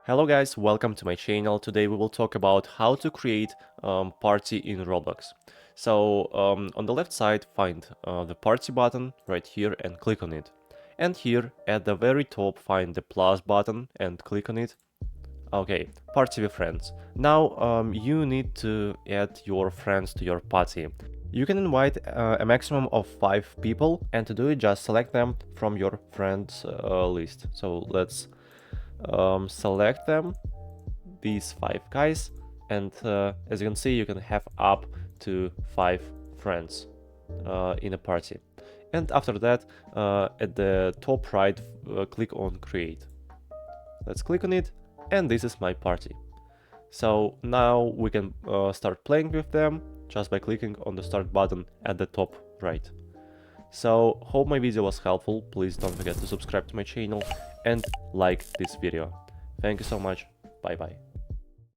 Hello guys, welcome to my channel. Today we will talk about how to create party in Roblox. So on the left side find the party button right here and click on it. And here at the very top find the plus button and click on it. Okay, party with friends. Now you need to add your friends to your party. You can invite a maximum of 5 people, and to do it just select them from your friends list. So let's select them, these 5 guys, and as you can see you can have up to 5 friends in a party. And after that at the top right click on create. Let's click on it, and this is my party. So now we can start playing with them just by clicking on the start button at the top right. So hope my video was helpful. Please don't forget to subscribe to my channel and like this video. Thank you so much. Bye bye.